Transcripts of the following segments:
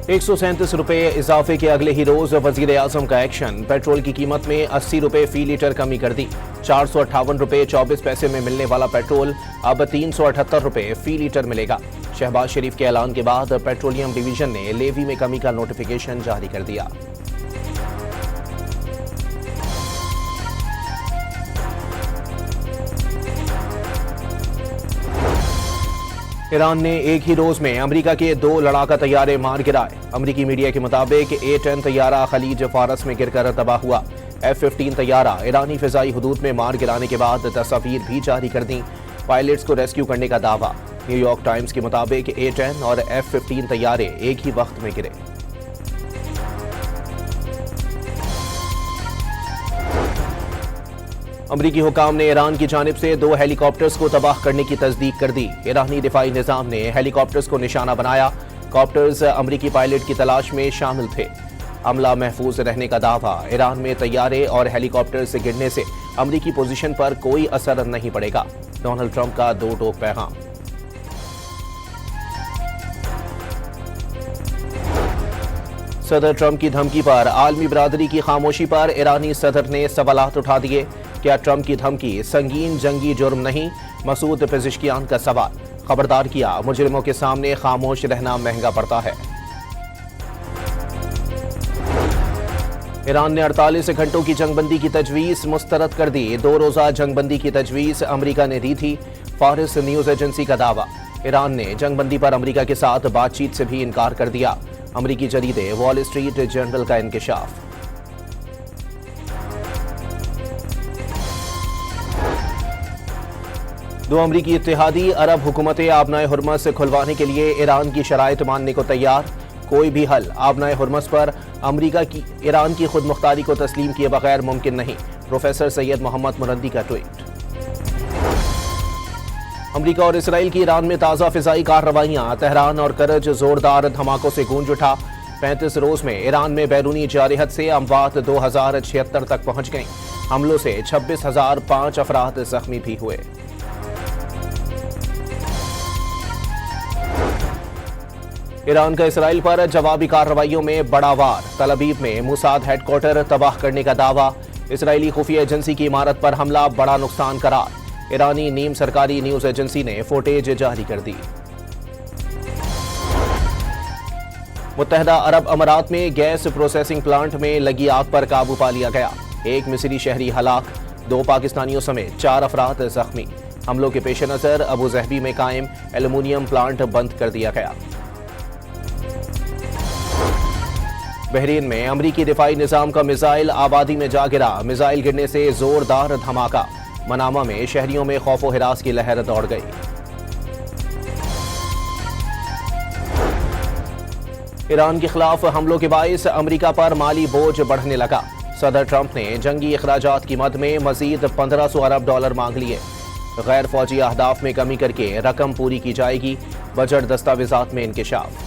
137 इजाफे के अगले ही रोज वजीर आजम का एक्शन। पेट्रोल की कीमत में 80 रुपए फी लीटर कमी कर दी। 458 रुपए 24 पैसे में मिलने वाला पेट्रोल अब 378 रुपए फी लीटर मिलेगा। शहबाज शरीफ के ऐलान के बाद पेट्रोलियम डिवीजन ने लेवी में कमी का नोटिफिकेशन जारी कर दिया। ईरान ने एक ही रोज में अमेरिका के 2 लड़ाका तैयारे मार गिराए। अमेरिकी मीडिया के मुताबिक A-10 तैयारा खलीज फारस में गिरकर तबाह हुआ। F-15 तैयारा ईरानी फिजाई हुदूद में मार गिराने के बाद तस्वीर भी जारी कर दी। पायलट्स को रेस्क्यू करने का दावा। न्यूयॉर्क टाइम्स के मुताबिक A-10 और F-15 तैयारे एक ही वक्त में गिरे। अमरीकी हुकाम ने ईरान की जानिब से 2 हेलीकॉप्टर्स को तबाह करने की तस्दीक कर दी। ईरानी दिफाई निजाम ने हेलीकॉप्टर्स को निशाना बनाया। कॉप्टर्स अमरीकी पायलट की तलाश में शामिल थे। अमला महफूज रहने का दावा। ईरान में तैयारे और हेलीकॉप्टर से गिरने से अमरीकी पोजीशन पर कोई असर नहीं पड़ेगा। डोनाल्ड ट्रंप का 2 टोक पैगाम। सदर ट्रंप की धमकी पर आलमी बरादरी की खामोशी पर ईरानी सदर ने सवालात उठा दिए। क्या ट्रंप की धमकी संगीन जंगी जुर्म नहीं? मसूद पेजिशकियान का सवाल। खबरदार किया, मुजरिमों के सामने खामोश रहना महंगा पड़ता है। ईरान ने 48 घंटों की जंगबंदी की तजवीज मुस्तरद कर दी। 2 रोजा जंगबंदी की तजवीज अमेरिका ने दी थी। फारिस न्यूज एजेंसी का दावा। ईरान ने जंगबंदी पर अमेरिका के साथ बातचीत से भी इनकार कर दिया। अमेरिकी जरीदे वॉल स्ट्रीट जर्नल का इंकशाफ। दो अमरीकी इत्तेहादी अरब हुकूमतें आबनाए हुर्मस खुलवाने के लिए ईरान की शराइत मानने को तैयार। कोई भी हल आबनाए हुर्मस पर अमरीका की ईरान की खुद मुख्तारी को तस्लीम किए बगैर मुमकिन नहीं। प्रोफेसर सैयद मोहम्मद मुरद्दी का ट्वीट। अमरीका और इसराइल की ईरान में ताज़ा फिजाई कार्रवाइयां। तेहरान और करज जोरदार धमाकों से गूंज उठा। 35 रोज में ईरान में बैरूनी जारिहत से अमवात 2076 तक पहुंच गईं। हमलों से 26,005 अफराद जख्मी भी हुए। ईरान का इसराइल पर जवाबी कार्रवाइयों में बड़ा वार। तल अवीव में मुसाद हेडक्वार्टर तबाह करने का दावा। इसराइली खुफिया एजेंसी की इमारत पर हमला बड़ा नुकसान करार। ईरानी नीम सरकारी न्यूज एजेंसी ने फुटेज जारी कर दी। मुत्तहदा अरब अमारात में गैस प्रोसेसिंग प्लांट में लगी आग पर काबू पा लिया गया। 1 मिस्री शहरी हलाक, 2 पाकिस्तानियों समेत 4 अफराद जख्मी। हमलों के पेश नजर अबू ज़हबी में कायम एल्यूमीनियम प्लांट बंद कर दिया गया। बहरीन में अमरीकी दिफाई निजाम का मिसाइल आबादी में जा गिरा। मिसाइल गिरने से जोरदार धमाका। मनामा में शहरियों में खौफो हिरास की लहर दौड़ गई। ईरान के खिलाफ हमलों के बाइस अमरीका पर माली बोझ बढ़ने लगा। सदर ट्रंप ने जंगी अखराजात की मद में मजीद 1500 अरब डॉलर मांग लिए। गैर फौजी अहदाफ में कमी करके रकम पूरी की जाएगी। बजट दस्तावेजात में इंकशाफ।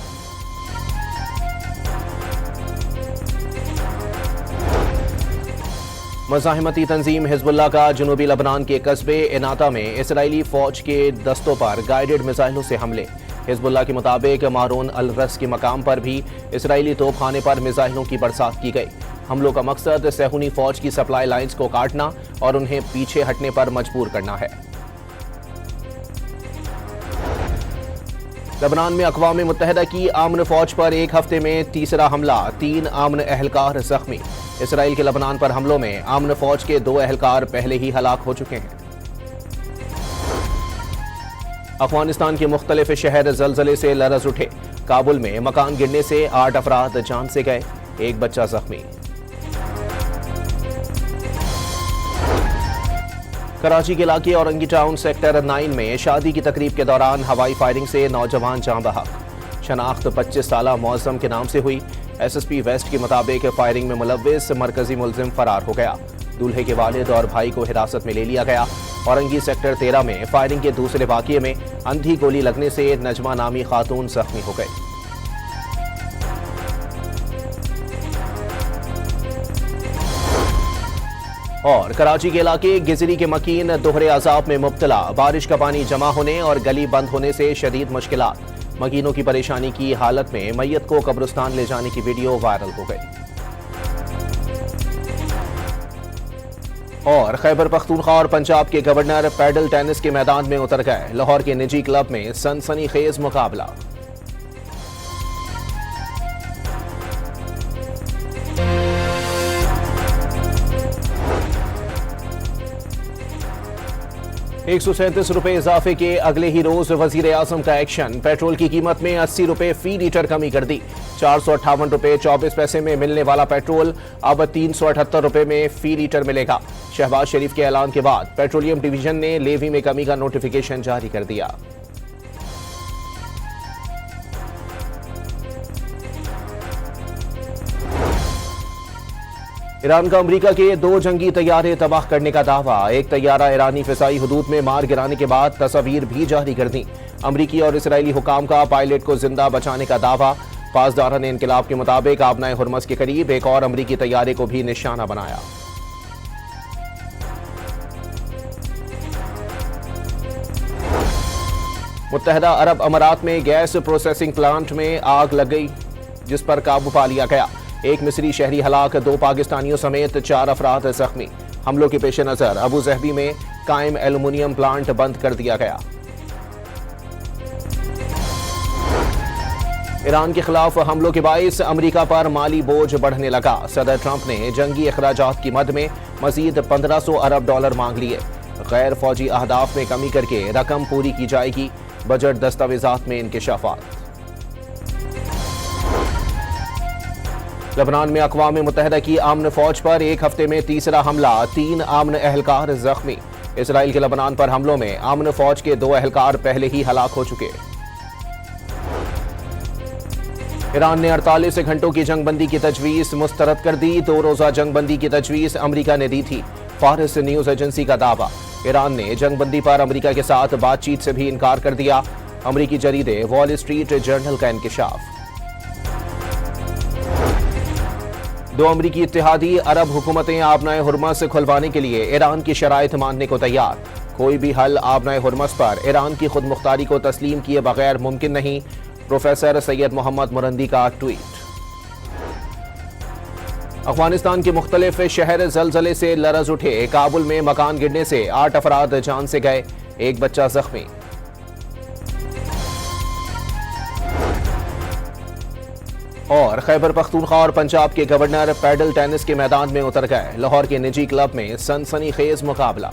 मज़ाहिमती तंजीम हिजबुल्लाह का जनूबी लबनान के कस्बे इनाता में इसराइली फौज के दस्तों पर गाइडेड मिसाइलों से हमले। हिजबुल्लाह के मुताबिक मारून अल रस के मकाम पर भी इसराइली तोपखाने पर मिसाइलों की बरसात की गई। हमलों का मकसद सेहूनी फौज की सप्लाई लाइंस को काटना और उन्हें पीछे हटने पर मजबूर करना है। लबनान में अक़वाम मुत्तहिदा की आमन फौज पर एक हफ्ते में तीसरा हमला। 3 आमन एहलकार जख्मी। इसराइल के लबनान पर हमलों में आमन फौज के 2 एहलकार पहले ही हलाक हो चुके हैं। अफगानिस्तान के मुख्तलिफ शहर जलजले से लरज उठे। काबुल में मकान गिरने से 8 अफराद जान से गए, 1 बच्चा जख्मी। कराची के इलाके औरंगी टाउन सेक्टर 9 में शादी की तकरीब के दौरान हवाई फायरिंग से नौजवान जाँ बहक। शनाख्त 25 साला मौज़म के नाम से हुई। SSP वेस्ट के मुताबिक फायरिंग में मुलव्विस मरकजी मुलजिम फरार हो गया। दूल्हे के वालिद और भाई को हिरासत में ले लिया गया। औरंगी सेक्टर 13 में फायरिंग के दूसरे वाक़ये में अंधी गोली लगने से नजमा नामी खातून जख्मी हो गए। और कराची के इलाके गिजरी के मकीन दोहरे अजाब में मुब्तला। बारिश का पानी जमा होने और गली बंद होने से शदीद मुश्किलात। مکینوں کی پریشانی کی حالت میں میت کو قبرستان لے جانے کی ویڈیو وائرل ہو گئی۔ اور خیبر پختونخوا اور پنجاب کے گورنر پیڈل ٹینس کے میدان میں اتر گئے، لاہور کے نجی کلب میں سنسنی خیز مقابلہ۔ ₹137 اضافے کے اگلے ہی روز وزیر اعظم کا ایکشن، پیٹرول کی قیمت میں ₹80 فی لیٹر کمی کر دی۔ ₹458.24 میں ملنے والا پیٹرول اب ₹378 میں فی لیٹر ملے گا۔ شہباز شریف کے اعلان کے بعد پیٹرولیم ڈویژن نے لیوی میں کمی کا نوٹیفیکیشن جاری کر دیا۔ ایران کا امریکہ کے 2 جنگی طیارے تباہ کرنے کا دعویٰ، ایک طیارہ ایرانی فضائی حدود میں مار گرانے کے بعد تصاویر بھی جاری کر دیں۔ امریکی اور اسرائیلی حکام کا پائلٹ کو زندہ بچانے کا دعویٰ، پاسداران انقلاب کے مطابق آبنائے ہرمز کے قریب ایک اور امریکی طیارے کو بھی نشانہ بنایا۔ متحدہ عرب امارات میں گیس پروسیسنگ پلانٹ میں آگ لگ گئی جس پر قابو پا لیا گیا۔ ایک مصری شہری ہلاک، 2 پاکستانیوں سمیت 4 افراد زخمی۔ حملوں کے پیش نظر ابو ظہبی میں قائم ایلومینیم پلانٹ بند کر دیا گیا۔ ایران کے خلاف حملوں کے باعث امریکہ پر مالی بوجھ بڑھنے لگا۔ صدر ٹرمپ نے جنگی اخراجات کی مد میں مزید $1500 ارب مانگ لیے۔ غیر فوجی اہداف میں کمی کر کے رقم پوری کی جائے گی، بجٹ دستاویزات میں انکشافات۔ لبنان میں اقوام متحدہ کی امن فوج پر ایک ہفتے میں تیسرا حملہ، 3 امن اہلکار زخمی۔ اسرائیل کے لبنان پر حملوں میں امن فوج کے 2 اہلکار پہلے ہی ہلاک ہو چکے۔ ایران نے 48 گھنٹوں کی جنگ بندی کی تجویز مسترد کر دی۔ 2 روزہ جنگ بندی کی تجویز امریکہ نے دی تھی، فارس نیوز ایجنسی کا دعویٰ۔ ایران نے جنگ بندی پر امریکہ کے ساتھ بات چیت سے بھی انکار کر دیا، امریکی جریدے وال اسٹریٹ جرنل کا انکشاف۔ 2 امریکی اتحادی عرب حکومتیں آبنائے ہرمز کھلوانے کے لیے ایران کی شرائط ماننے کو تیار۔ کوئی بھی حل آبنائے ہرمز پر ایران کی خود مختاری کو تسلیم کیے بغیر ممکن نہیں، پروفیسر سید محمد مرندی کا ٹویٹ۔ افغانستان کے مختلف شہر زلزلے سے لرز اٹھے، کابل میں مکان گرنے سے 8 افراد جان سے گئے، ایک بچہ زخمی۔ اور خیبر پختونخوا اور پنجاب کے گورنر پیڈل ٹینس کے میدان میں اتر گئے، لاہور کے نجی کلب میں سنسنی خیز مقابلہ۔